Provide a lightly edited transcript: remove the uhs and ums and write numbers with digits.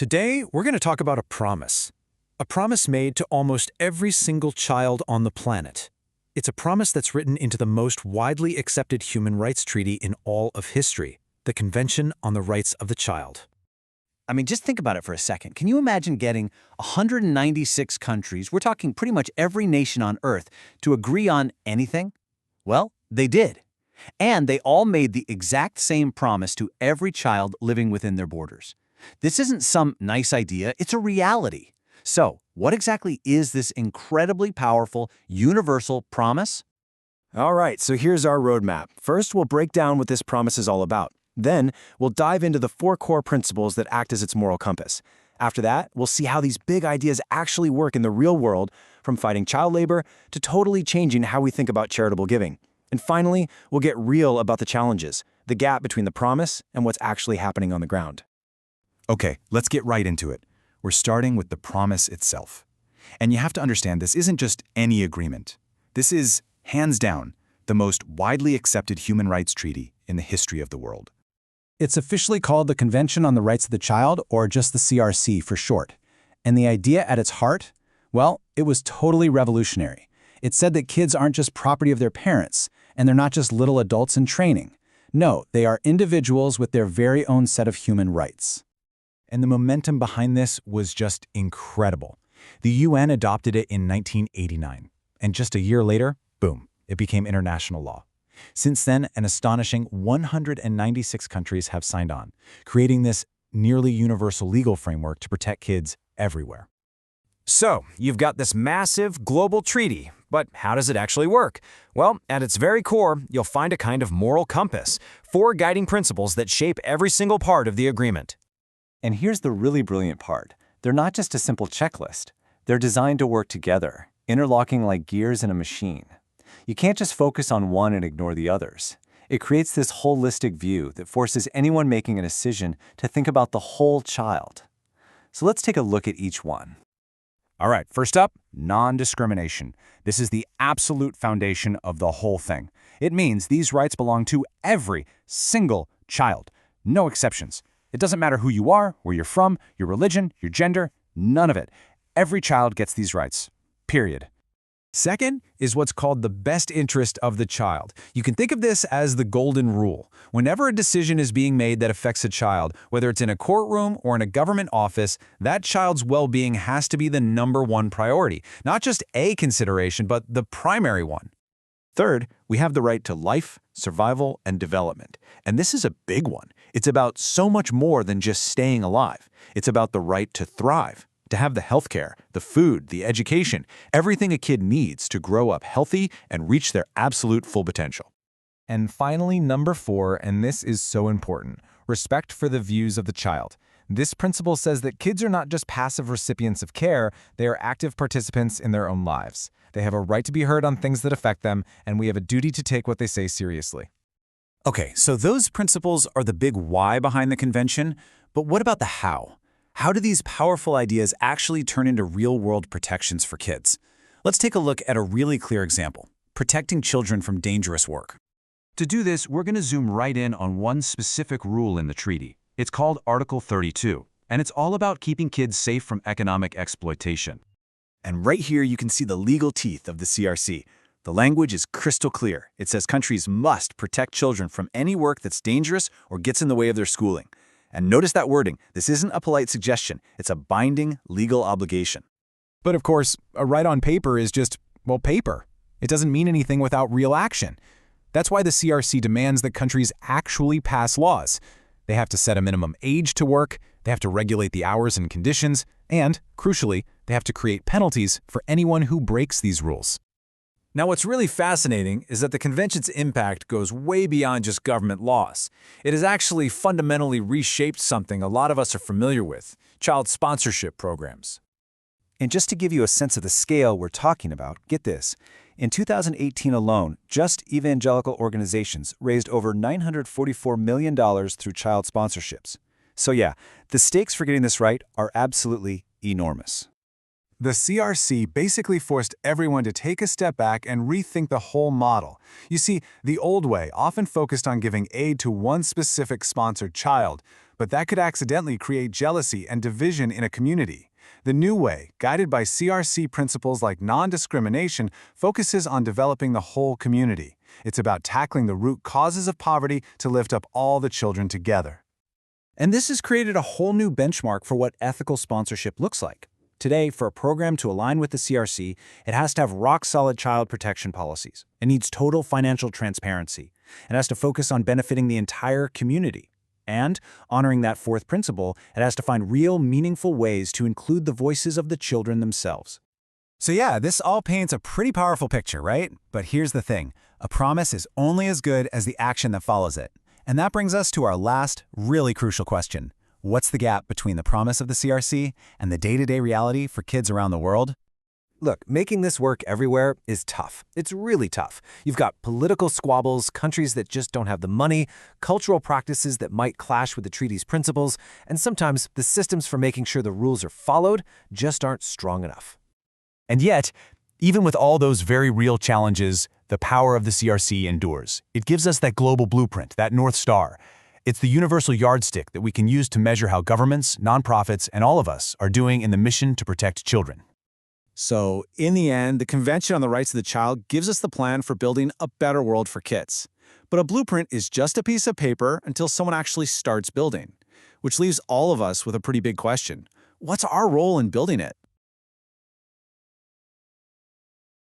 Today, we're going to talk about a promise made to almost every single child on the planet. It's a promise that's written into the most widely accepted human rights treaty in all of history, the Convention on the Rights of the Child. I mean, just think about it for a second. Can you imagine getting 196 countries, we're talking pretty much every nation on Earth, to agree on anything? Well, they did. And they all made the exact same promise to every child living within their borders. This isn't some nice idea, it's a reality. So, what exactly is this incredibly powerful, universal promise? All right, so here's our roadmap. First, we'll break down what this promise is all about. Then, we'll dive into the 4 core principles that act as its moral compass. After that, we'll see how these big ideas actually work in the real world, from fighting child labor to totally changing how we think about charitable giving. And finally, we'll get real about the challenges, the gap between the promise and what's actually happening on the ground. Okay, let's get right into it. We're starting with the promise itself. And you have to understand this isn't just any agreement. This is, hands down, the most widely accepted human rights treaty in the history of the world. It's officially called the Convention on the Rights of the Child, or just the CRC for short. And the idea at its heart? Well, it was totally revolutionary. It said that kids aren't just property of their parents, and they're not just little adults in training. No, they are individuals with their very own set of human rights. And the momentum behind this was just incredible. The UN adopted it in 1989, and just a year later, boom, it became international law. Since then, an astonishing 196 countries have signed on, creating this nearly universal legal framework to protect kids everywhere. So, you've got this massive global treaty, but how does it actually work? Well, at its very core, you'll find a kind of moral compass, 4 guiding principles that shape every single part of the agreement. And here's the really brilliant part. They're not just a simple checklist. They're designed to work together, interlocking like gears in a machine. You can't just focus on one and ignore the others. It creates this holistic view that forces anyone making a decision to think about the whole child. So let's take a look at each one. All right, first up, non-discrimination. This is the absolute foundation of the whole thing. It means these rights belong to every single child, no exceptions. It doesn't matter who you are, where you're from, your religion, your gender, none of it. Every child gets these rights, period. Second is what's called the best interest of the child. You can think of this as the golden rule. Whenever a decision is being made that affects a child, whether it's in a courtroom or in a government office, that child's well-being has to be the #1 priority. Not just a consideration, but the primary one. Third, we have the right to life, survival, and development. And this is a big one. It's about so much more than just staying alive. It's about the right to thrive, to have the healthcare, the food, the education, everything a kid needs to grow up healthy and reach their absolute full potential. And finally, number 4, and this is so important, respect for the views of the child. This principle says that kids are not just passive recipients of care, they are active participants in their own lives. They have a right to be heard on things that affect them, and we have a duty to take what they say seriously. Okay, so those principles are the big why behind the convention, but what about the how? How do these powerful ideas actually turn into real-world protections for kids? Let's take a look at a really clear example, protecting children from dangerous work. To do this, we're going to zoom right in on one specific rule in the treaty. It's called Article 32, and it's all about keeping kids safe from economic exploitation. And right here you can see the legal teeth of the CRC. The language is crystal clear. It says countries must protect children from any work that's dangerous or gets in the way of their schooling. And notice that wording. This isn't a polite suggestion. It's a binding legal obligation. But of course, a right on paper is just, well, paper. It doesn't mean anything without real action. That's why the CRC demands that countries actually pass laws. They have to set a minimum age to work, they have to regulate the hours and conditions, and, crucially, they have to create penalties for anyone who breaks these rules. Now, what's really fascinating is that the convention's impact goes way beyond just government laws. It has actually fundamentally reshaped something a lot of us are familiar with: child sponsorship programs. And just to give you a sense of the scale we're talking about, get this. In 2018 alone, just evangelical organizations raised over $944 million through child sponsorships. So yeah, the stakes for getting this right are absolutely enormous. The CRC basically forced everyone to take a step back and rethink the whole model. You see, the old way often focused on giving aid to one specific sponsored child, but that could accidentally create jealousy and division in a community. The new way, guided by CRC principles like non-discrimination, focuses on developing the whole community. It's about tackling the root causes of poverty to lift up all the children together. And this has created a whole new benchmark for what ethical sponsorship looks like. Today, for a program to align with the CRC, it has to have rock-solid child protection policies. It needs total financial transparency. It has to focus on benefiting the entire community. And, honoring that fourth principle, it has to find real, meaningful ways to include the voices of the children themselves. So yeah, this all paints a pretty powerful picture, right? But here's the thing. A promise is only as good as the action that follows it. And that brings us to our last, really crucial question. What's the gap between the promise of the CRC and the day-to-day reality for kids around the world? Look, making this work everywhere is tough. It's really tough. You've got political squabbles, countries that just don't have the money, cultural practices that might clash with the treaty's principles, and sometimes the systems for making sure the rules are followed just aren't strong enough. And yet, even with all those very real challenges, the power of the CRC endures. It gives us that global blueprint, that North Star. It's the universal yardstick that we can use to measure how governments, nonprofits, and all of us are doing in the mission to protect children. So, in the end, the Convention on the Rights of the Child gives us the plan for building a better world for kids. But a blueprint is just a piece of paper until someone actually starts building, which leaves all of us with a pretty big question. What's our role in building it?